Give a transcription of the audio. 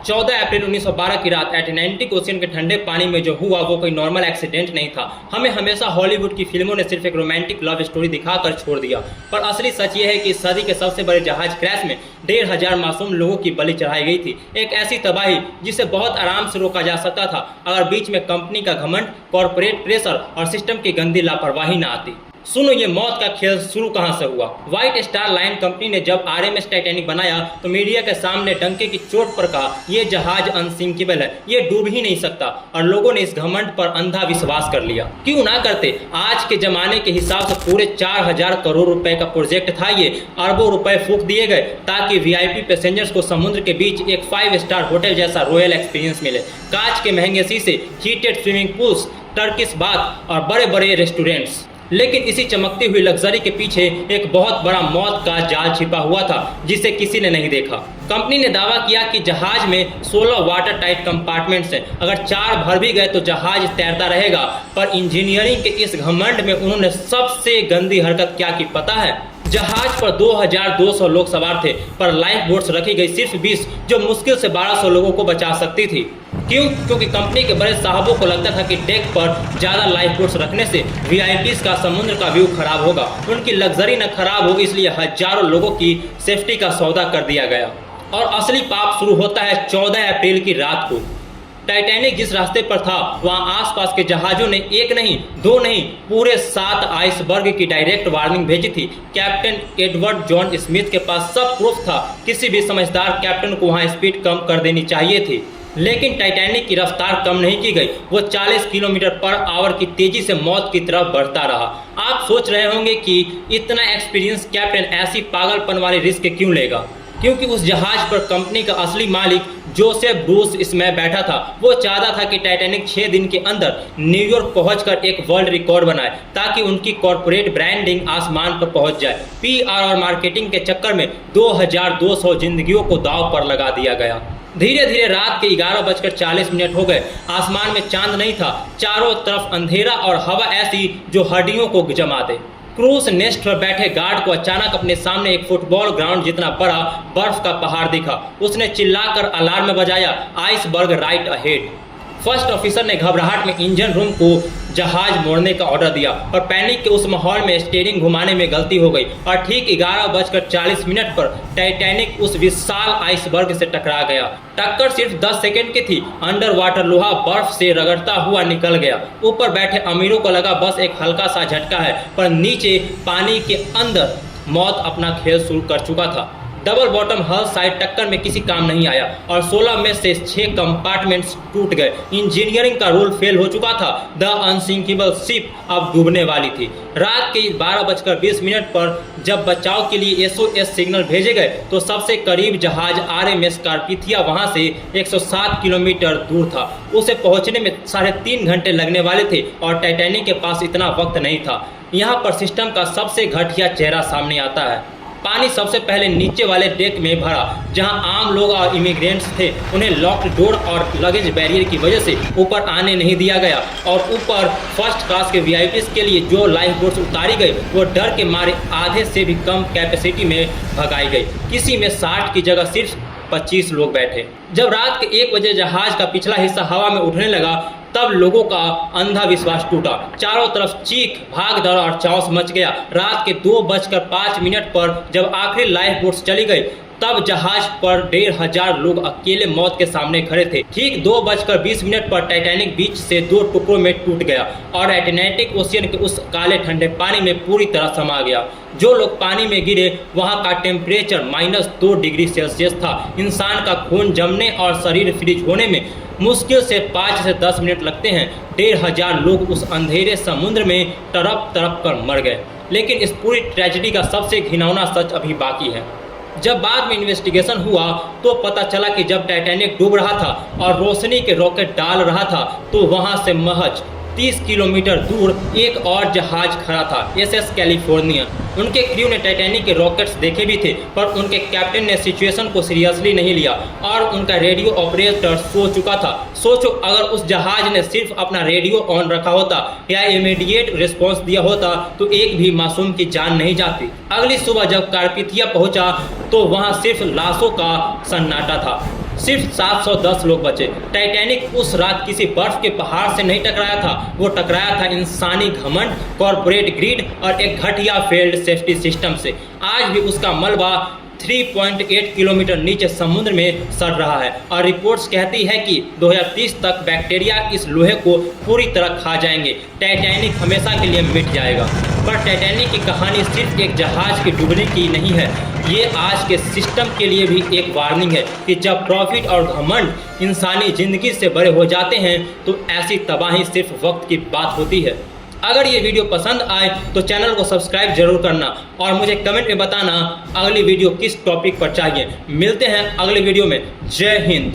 14 अप्रैल 1912 की रात Atlantic ocean के ठंडे पानी में जो हुआ वो कोई नॉर्मल एक्सीडेंट नहीं था। हमें हमेशा हॉलीवुड की फिल्मों ने सिर्फ एक रोमांटिक लव स्टोरी दिखाकर छोड़ दिया, पर असली सच ये है कि इस सदी के सबसे बड़े जहाज क्रैश में 1500 मासूम लोगों की बलि चढ़ाई गई थी। एक ऐसी तबाही जिसे बहुत आराम से रोका जा सकता था अगर बीच में कंपनी का घमंड, कॉर्पोरेट प्रेशर और सिस्टम की गंदी लापरवाही न आती। सुनो, ये मौत का खेल शुरू कहां से हुआ। व्हाइट स्टार लाइन कंपनी ने जब आरएमएस टाइटैनिक बनाया तो मीडिया के सामने डंके की चोट पर कहा यह जहाज अनसिंकेबल है, ये डूब ही नहीं सकता, और लोगों ने इस घमंड पर अंधा विश्वास कर लिया। क्यों ना करते, आज के जमाने के हिसाब से पूरे 4000 करोड़ रुपए का प्रोजेक्ट था ये। अरबों रुपए फूंक दिए गए ताकि वीआईपी पैसेंजर्स को समुद्र के बीच एक 5 स्टार होटल जैसा रॉयल एक्सपीरियंस मिले। कांच के महंगे शीशे, heated swimming pools, Turkish bath और बड़े बड़े रेस्टोरेंट्स। लेकिन इसी चमकती हुई लग्जरी के पीछे एक बहुत बड़ा मौत का जाल छिपा हुआ था जिसे किसी ने नहीं देखा। कंपनी ने दावा किया कि जहाज में 16 वाटर टाइट कंपार्टमेंट्स हैं, अगर 4 भर भी गए तो जहाज तैरता रहेगा। पर इंजीनियरिंग के इस घमंड में उन्होंने सबसे गंदी हरकत क्या की पता है? जहाज पर 2200 लोग सवार थे, पर लाइफ बोट्स रखी गई सिर्फ 20, जो मुश्किल से 1200 लोगों को बचा सकती थी। क्यों? क्योंकि कंपनी के बड़े साहबों को लगता था कि डेक पर ज़्यादा लाइफ बोट्स रखने से वीआईपीज़ का समुद्र का व्यू खराब होगा, उनकी लग्जरी न खराब हो, इसलिए हजारों लोगों की सेफ्टी का सौदा कर दिया गया। और असली पाप शुरू होता है 14 अप्रैल की रात को। टाइटैनिक जिस रास्ते पर था वहां आसपास के जहाजों ने एक नहीं, 2 नहीं, पूरे 7 आइसबर्ग की डायरेक्ट वार्निंग भेजी थी। कैप्टन एडवर्ड जॉन स्मिथ के पास सब प्रूफ था, किसी भी समझदार कैप्टन को वहां स्पीड कम कर देनी चाहिए थी। लेकिन टाइटैनिक की रफ्तार कम नहीं की गई, वो 40 किलोमीटर पर आवर की तेजी से मौत की तरफ बढ़ता रहा। आप सोच रहे होंगे कि इतना एक्सपीरियंस कैप्टन ऐसी पागलपन वाली रिस्क क्यों लेगा? क्योंकि उस जहाज पर कंपनी का असली मालिक जोसेफ ब्रूस इसमें बैठा था। वो चाहता था कि टाइटैनिक 6 दिन के अंदर न्यूयॉर्क पहुंचकर एक वर्ल्ड रिकॉर्ड बनाए ताकि उनकी कॉर्पोरेट ब्रांडिंग आसमान पर पहुंच जाए। पीआर और मार्केटिंग के चक्कर में 2200 जिंदगियों को दांव पर लगा दिया गया। धीरे धीरे रात के 11:40 हो गए। आसमान में चांद नहीं था, चारों तरफ अंधेरा और हवा ऐसी जो हड्डियों को जमा दे। क्रूज नेस्ट पर बैठे गार्ड को अचानक अपने सामने एक फुटबॉल ग्राउंड जितना बड़ा बर्फ का पहाड़ दिखा। उसने चिल्लाकर अलार्म बजाया, iceberg right ahead. First officer ने घबराहट में इंजन रूम को जहाज मोड़ने का ऑर्डर दिया, पर पैनिक के उस माहौल में स्टीयरिंग घुमाने में गलती हो गई और ठीक 11:40 पर टाइटैनिक उस विशाल आइसबर्ग से टकरा गया। टक्कर सिर्फ 10 सेकंड की थी। अंडर वाटर लोहा बर्फ से रगड़ता हुआ निकल गया। ऊपर बैठे अमीरों को लगा बस एक हल्का सा झटका है, पर नीचे पानी के अंदर मौत अपना खेल शुरू कर चुका था। डबल बॉटम हल साइड टक्कर में किसी काम नहीं आया और 16 में से 6 कंपार्टमेंट्स टूट गए। इंजीनियरिंग का रूल फेल हो चुका था। द अनसिंकेबल शिप अब डूबने वाली थी। रात के 12:20 पर जब बचाव के लिए SOS सिग्नल भेजे गए तो सबसे करीब जहाज RMS कार्पेथिया वहां से 107 किलोमीटर दूर था। उसे पहुंचने में 3.5 घंटे लगने वाले थे और टाइटैनिक के पास इतना वक्त नहीं था। यहाँ पर सिस्टम का सबसे घटिया चेहरा सामने आता है। पानी सबसे पहले नीचे वाले डेक में भरा, जहां आम लोग और इमिग्रेंट्स थे। उन्हें लॉक्ड डोर और लगेज बैरियर की वजह से ऊपर आने नहीं दिया गया और ऊपर फर्स्ट क्लास के वीआईपीज़ के लिए जो लाइफ बोट्स उतारी गई वो डर के मारे आधे से भी कम कैपेसिटी में भगाई गई। किसी में 60 की जगह सिर्फ 25 लोग बैठे। जब रात के 1 बजे जहाज का पिछला हिस्सा हवा में उठने लगा तब लोगों का अंधा विश्वास टूटा। चारों तरफ चीख, भागदौड़ और चाउस मच गया। रात के 2:05 पर जब आखिरी लाइफ बोट्स चली गई तब जहाज पर 1500 लोग अकेले मौत के सामने खड़े थे। ठीक 2:20 पर टाइटैनिक बीच से 2 टुकड़ों में टूट गया और अटलांटिक ओशियन के उस काले ठंडे पानी में पूरी तरह समा गया। जो लोग पानी में गिरे वहां का टेम्परेचर -2 डिग्री सेल्सियस था। इंसान का खून जमने और शरीर फ्रीज होने में मुश्किल से 5 से 10 मिनट लगते हैं। 1500 लोग उस अंधेरे समुद्र में तड़प तड़प कर मर गए। लेकिन इस पूरी ट्रेजेडी का सबसे घिनौना सच अभी बाकी है। जब बाद में इन्वेस्टिगेशन हुआ तो पता चला कि जब टाइटैनिक डूब रहा था और रोशनी के रॉकेट डाल रहा था तो वहां से महज 30 किलोमीटर दूर एक और जहाज खड़ा था, SS कैलिफोर्निया। उनके क्रू ने टाइटैनिक के रॉकेट्स देखे भी थे, पर उनके कैप्टन ने सिचुएशन को सीरियसली नहीं लिया और उनका रेडियो ऑपरेटर सो चुका था। सोचो, अगर उस जहाज ने सिर्फ अपना रेडियो ऑन रखा होता या इमीडिएट रिस्पॉन्स दिया होता तो एक भी मासूम की जान नहीं जाती। अगली सुबह जब कार्पेथिया पहुंचा तो वहां सिर्फ लाशों का सन्नाटा था। सिर्फ 710 लोग बचे। टाइटैनिक उस रात किसी बर्फ के पहाड़ से नहीं टकराया था, वो टकराया था इंसानी घमंड, कॉर्पोरेट ग्रीड और एक घटिया फेल्ड सेफ्टी सिस्टम से। आज भी उसका मलबा 3.8 किलोमीटर नीचे समुद्र में सड़ रहा है और रिपोर्ट्स कहती है कि 2030 तक बैक्टीरिया इस लोहे को पूरी तरह खा जाएंगे। टाइटैनिक हमेशा के लिए मिट जाएगा। पर टाइटैनिक की कहानी सिर्फ एक जहाज के डूबने की नहीं है, ये आज के सिस्टम के लिए भी एक वार्निंग है कि जब प्रॉफिट और घमंड इंसानी जिंदगी से बड़े हो जाते हैं तो ऐसी तबाही सिर्फ वक्त की बात होती है। अगर ये वीडियो पसंद आए तो चैनल को सब्सक्राइब जरूर करना और मुझे कमेंट में बताना अगली वीडियो किस टॉपिक पर चाहिए। मिलते हैं अगली वीडियो में। जय हिंद।